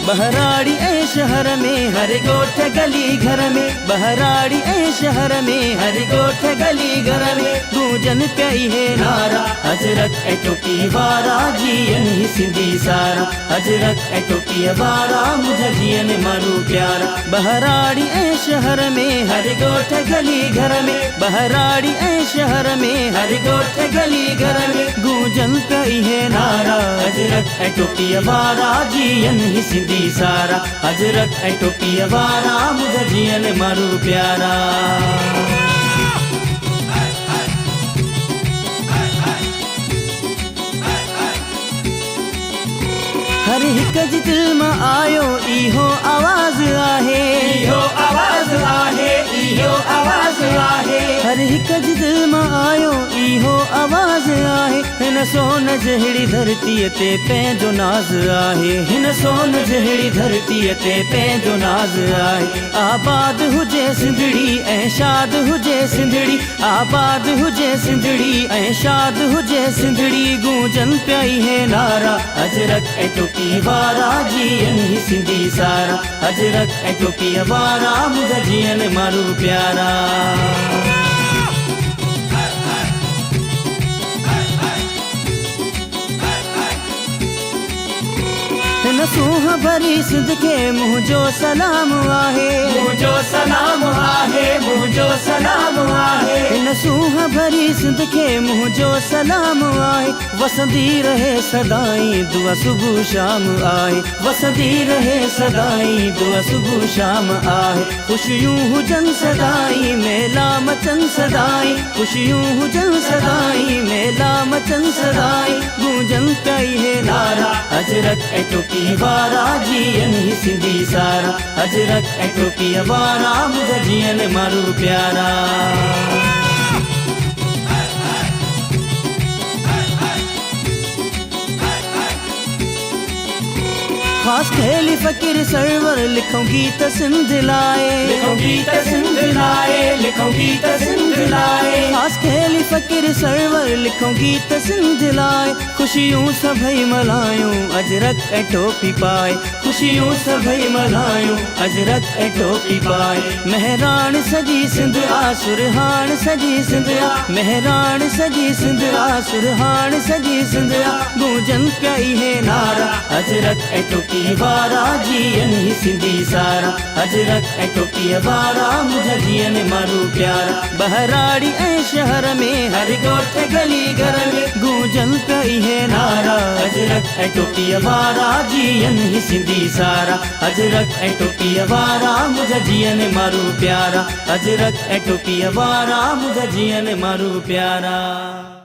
बहराड़ी ऐं शहर में हर ॻोठ गली घर में, बहराड़ी ऐं शहर में हर ॻोठ गली घर में गूंजन पई है नारा हजरत ऐं टोपी वारा जीअन ही सिंधी सारा, हजरत ऐं टोपी वारा मुंहिंजा जीअन माण्हू प्यारा। बहराड़ी ऐं शहर में हर ॻोठ गली घर में, बहराड़ी ऐं शहर में हर ॻोठ गली घर में गूंजन पई है नारा हजरत ऐं टोपी वारा जीअन ही सिंधी सारा, हजरत ऐं टोपी वारा मुंहिंजा जीअन माण्हू प्यारा। हर हिक जी दिल मां आयो इहो आवाज़ आहे, इहो आवाज़ आहे, इहो आवाज़ आहे। हर हिक जी दिल मां आयो इहो आवाज़ आहे। हिन सोन जहिड़ी धरतीअ ते पंहिंजो नाज़ आहे, हिन सोन जहिड़ी धरतीअ ते पंहिंजो नाज़ आहे। आबाद हुजे सिंधड़ी ऐं शाद हुजे सिंधड़ी, आबाद हुजे सिंधड़ी ऐं शाद हुजे सिंधड़ी गूंजन पई है नारा हजरत ऐं टोपी वारा जीअन ही सिंधी सारा, हजरत ऐं टोपी वारा मुंहिंजा जीअन माण्हू प्यारा। हिन सूंह भरी सिंध खे मुंहिंजो सलाम आहे, मुंहिंजो सलाम आहे, मुंहिंजो सलाम आहे। हिन सूंह भरी सिंध खे मुंहिंजो सलाम आहे। वसंदी रहे सदाई दुआ सुबुह शाम आहे, वसंदी रहे सदाई दुआ सुबुह शाम आहे। खुशियूं हुजनि सदाई मेला मचनि सदाई, खुशियूं हुजनि सदाई मेला मचनि सदाई गूंजन पई है नारा हजरत ऐं टोपी वारा जीअन ही सिंधी सारा, हजरत ऐं टोपी वारा मुंहिंजा जीअन माण्हू प्यारा। खास खेली फकीर सरवर लिखूं गीत सिंध लाए, लिखूं गीत सिंध लाए, लिखूं गीत सिंध लाए। खास खेली फकीर सरवर लिखूं गीत सिंध लाए। खुशियूं सभई मल्हायूं अजरक ऐं टोपी पाए, खुशियूं सभई मल्हायूं अजरक ऐं टोपी पाए। मेहरान सजी सिंध आ सुरहान सजी सिंध आ, मेहरान सजी सिंध आ सुरहान सजी सिंध आ गूंजन पई है नारा हजरत ऐं टोपी वारा जीअन ही सिंधी सारा, हजरत ऐं टोपी वारा मुंहिंजा जीअन माण्हू प्यारा। बहराड़ी ऐं शहर में हर ॻोठ गली घर में गूंजन पई है नारा हजरत ऐं टोपी वारा जीअन ही सिंधी सारा, हजरत ऐं टोपी वारा मुंहिंजा जीअन माण्हू प्यारा, हजरत ऐं टोपी वारा मुंहिंजा जीअन माण्हू प्यारा।